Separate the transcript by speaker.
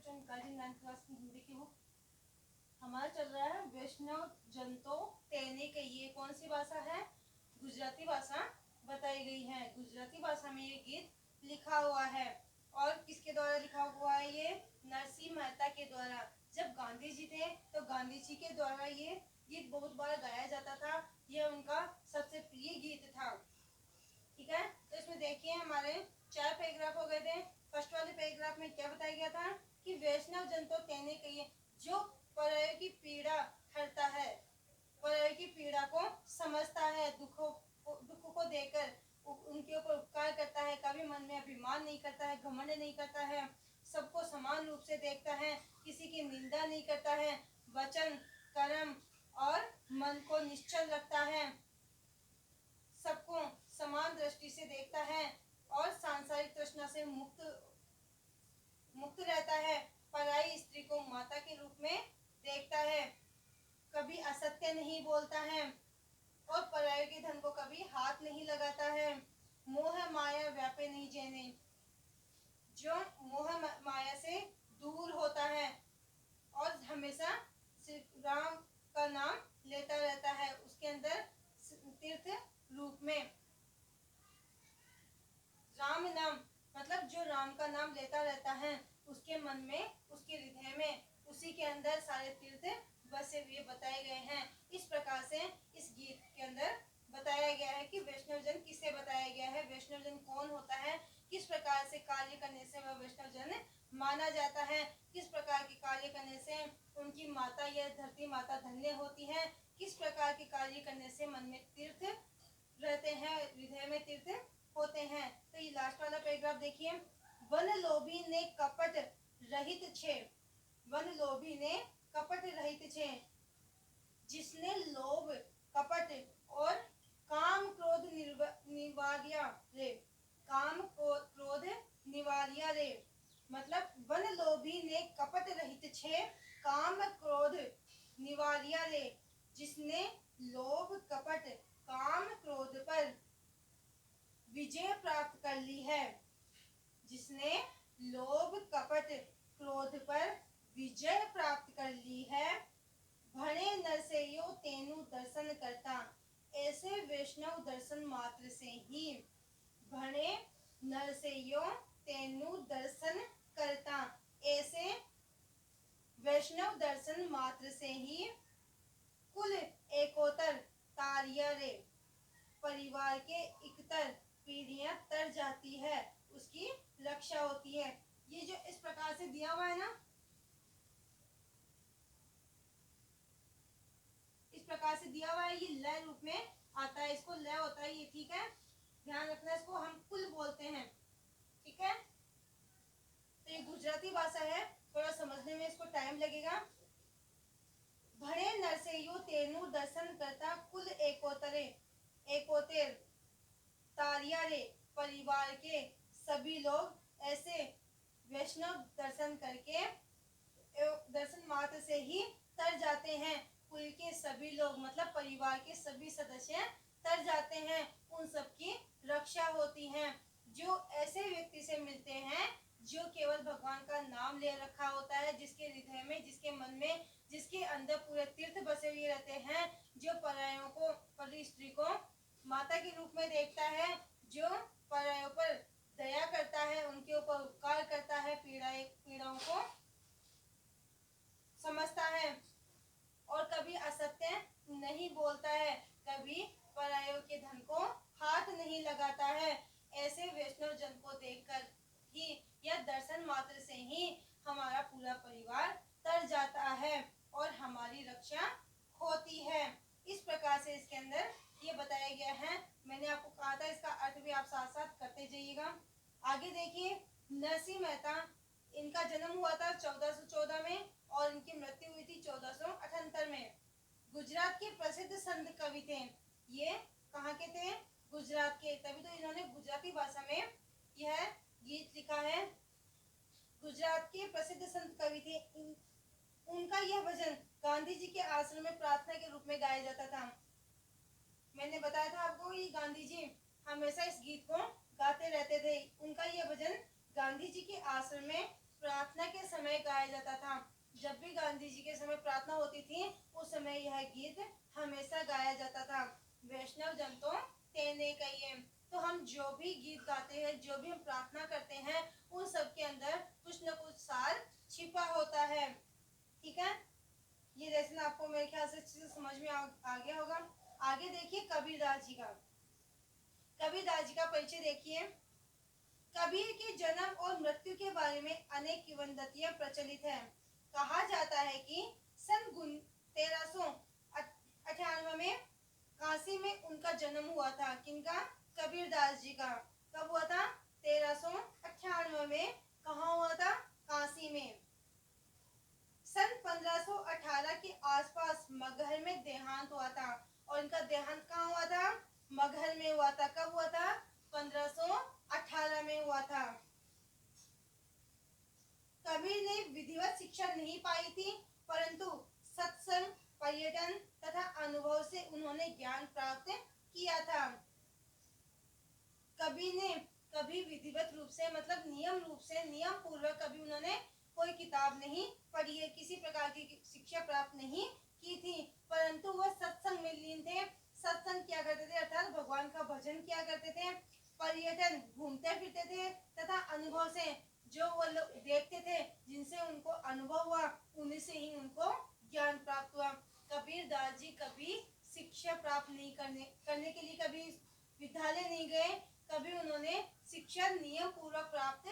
Speaker 1: बच्चों, निकालिए 9th class की हिंदी की बुक। हमारा चल रहा है वैष्णव जन तो तेने के। ये कौन सी भाषा है? गुजराती भाषा बताई गई है। गुजराती भाषा में ये गीत लिखा हुआ है। और किसके द्वारा लिखा हुआ है? ये नरसिंह मेहता के द्वारा। जब गांधी जी थे तो गांधी जी के द्वारा ये गीत बहुत बार गाया जाता था। यह उनका सबसे प्रिय गीत था। ठीक है, तो इसमें देखिए हमारे 4 पैराग्राफ हो गए थे। फर्स्ट वाले पैराग्राफ में क्या बताया गया था कि वैष्णव जन तो तेने कहिए, जो परयों की पीड़ा हरता है, परयों की पीड़ा को समझता है, दुख को देकर उनके ऊपर उपकार करता है, कभी मन में अभिमान नहीं करता है, घमंड नहीं करता है, सबको समान रूप से देखता है, किसी की निंदा नहीं करता है, वचन कर्म और मन को निश्चल रखता है, सबको समान दृष्टि से देखता है और सांसारिक तृष्णा से मुक्त रहता है, पराई स्त्री को माता के रूप में देखता है, कभी असत्य नहीं बोलता है और पराये के धन को कभी हाथ नहीं लगाता है। मोह माया व्यापे नहीं जेने, जो मोह माया से दूर होता है और हमेशा श्री राम का नाम लेता रहता है, उसके अंदर तीर्थ रूप में राम नाम, मतलब जो राम का नाम लेता रहता है, उसके मन में, उसके हृदय में, उसी के अंदर सारे तीर्थ बसे हुए बताए गए हैं। इस प्रकार से इस गीत के अंदर बताया गया है कि वैष्णवजन किसे बताया गया है, वैष्णवजन कौन होता है, किस प्रकार से कार्य करने से वह वैष्णवजन माना जाता है, किस प्रकार के कार्य करने से उनकी माता या धरती माता धन्य होती है, किस प्रकार के कार्य करने से मन में तीर्थ रहते हैं, हृदय में तीर्थ होते हैं। तो ये लास्ट वाला पैराग्राफ देखिए। वन लोभी ने कपट रहित छे, वन लोभी ने कपट रहित छे, जिसने लोभ कपट और काम क्रोध निवार्या रे, काम क्रोध निवार्या रे, मतलब वन लोभी ने कपट रहित छे, काम क्रोध निवार्या रे, जिसने लोभ कपट काम क्रोध पर विजय प्राप्त कर ली है, जिसने लोभ कपट क्रोध पर विजय प्राप्त कर ली है, भणे नरसेयो तेनु दर्शन करता, ऐसे वैष्णव दर्शन मात्र से ही, भणे नरसेयो तेनु दर्शन करता, ऐसे वैष्णव दर्शन मात्र से ही कुल एकोतर तारिया रे, परिवार के इकतर पीढ़ियां तर जाती है, उसकी रक्षा होती है। ये जो इस प्रकार से दिया हुआ है ना, इस प्रकार से दिया हुआ है, ये लय रूप में आता है, इसको लय होता है ये, ठीक है, ध्यान रखना, इसको हम कुल बोलते हैं, ठीक है। तो ये गुजराती भाषा है, थोड़ा समझने में इसको टाइम लगेगा। भणे नरसेयो तेनु दर्शन करता, कुल एकोतरे एकोतेर तारिया रे, परिवार के सभी लोग ऐसे वैष्णव दर्शन करके दर्शन मात्र से ही तर जाते हैं, कुल के सभी लोग मतलब परिवार के सभी सदस्य तर जाते हैं, उन सबकी रक्षा होती है। जो ऐसे व्यक्ति से मिलते हैं जो केवल भगवान का नाम ले रखा होता है, जिसके हृदय में, जिसके मन में, जिसके अंदर पूरे तीर्थ बसे हुए रहते हैं, जो परायों को, परी स्त्री को माता के रूप में देखता है, जो परायों पर दया करता है, उनके ऊपर उपकार करता है, पीड़ाओं को समझता है और कभी असत्य नहीं बोलता है, कभी परायों के धन को हाथ नहीं लगाता है, ऐसे वैष्णव जन को देखकर ही या दर्शन मात्र से ही हमारा पूरा परिवार तर जाता है और हमारी रक्षा होती है। इस प्रकार से इसके अंदर ये बताया गया है। मैंने आपको कहा था इसका अर्थ भी आप साथ साथ करते जाइएगा। आगे देखिए, नरसिंह मेहता, इनका जन्म हुआ था 1414 में और इनकी मृत्यु हुई थी 1478 में। गुजरात के प्रसिद्ध संत कवि थे। ये कहाँ के थे? गुजरात के, तभी तो इन्होंने गुजराती भाषा में यह गीत लिखा है। गुजरात के प्रसिद्ध संत कवि थे। उनका यह भजन गांधी जी के आश्रम में प्रार्थना के रूप में गाया जाता था। मैंने बताया था आपको, ये गांधी जी हमेशा इस गीत को गाते रहते थे। उनका यह भजन गांधी जी के आश्रम में प्रार्थना के समय गाया जाता था। जब भी गांधी जी के समय प्रार्थना होती थी, उस समय यह गीत हमेशा गाया जाता था। वैष्णव जन तो तेने कहिए। तो हम जो भी गीत गाते हैं, जो भी हम प्रार्थना करते हैं, उन सब के अंदर कुछ न कुछ सार छिपा होता है। ठीक है, ये लेसन आपको मेरे ख्याल से अच्छे से समझ में आ गया होगा। आगे देखिए कबीरदास जी का। कबीरदास जी का परिचय देखिए। कबीर के जन्म और मृत्यु के बारे में अनेक किंवदंतियां प्रचलित हैं। कहा जाता है कि सन 1398 में काशी में उनका जन्म हुआ था। किनका? कबीरदास जी का। कब हुआ था? 1398 में। कहाँ हुआ था? काशी में। सन 1518 के आसपास मगहर में देहांत हुआ था। और इनका देहांत कहाँ हुआ था? मगहर में हुआ था। कब हुआ था? 1518 में हुआ था। कबीर ने विधिवत शिक्षा नहीं पाई थी, परंतु सत्संग, पर्यटन तथा अनुभव से उन्होंने ज्ञान प्राप्त किया था। कबीर ने कभी विधिवत रूप से, मतलब नियम रूप से, नियम पूर्वक कभी उन्होंने कोई किताब नहीं पढ़ी है, किसी प्रकार की शिक्षा प्राप्त नहीं की थी, परंतु वह सत्संग में लीन थे। सत्संग क्या करते थे? अर्थात भगवान का भजन किया करते थे। पर्यटन, घूमते फिरते थे। तथा अनुभव से, जो वो लोग देखते थे, जिनसे उनको अनुभव हुआ, उन्हीं से ही उनको ज्ञान प्राप्त हुआ। कबीरदास जी कभी शिक्षा प्राप्त नहीं करने के लिए कभी विद्यालय नहीं गए, कभी उन्होंने शिक्षा नियम पूर्वक प्राप्त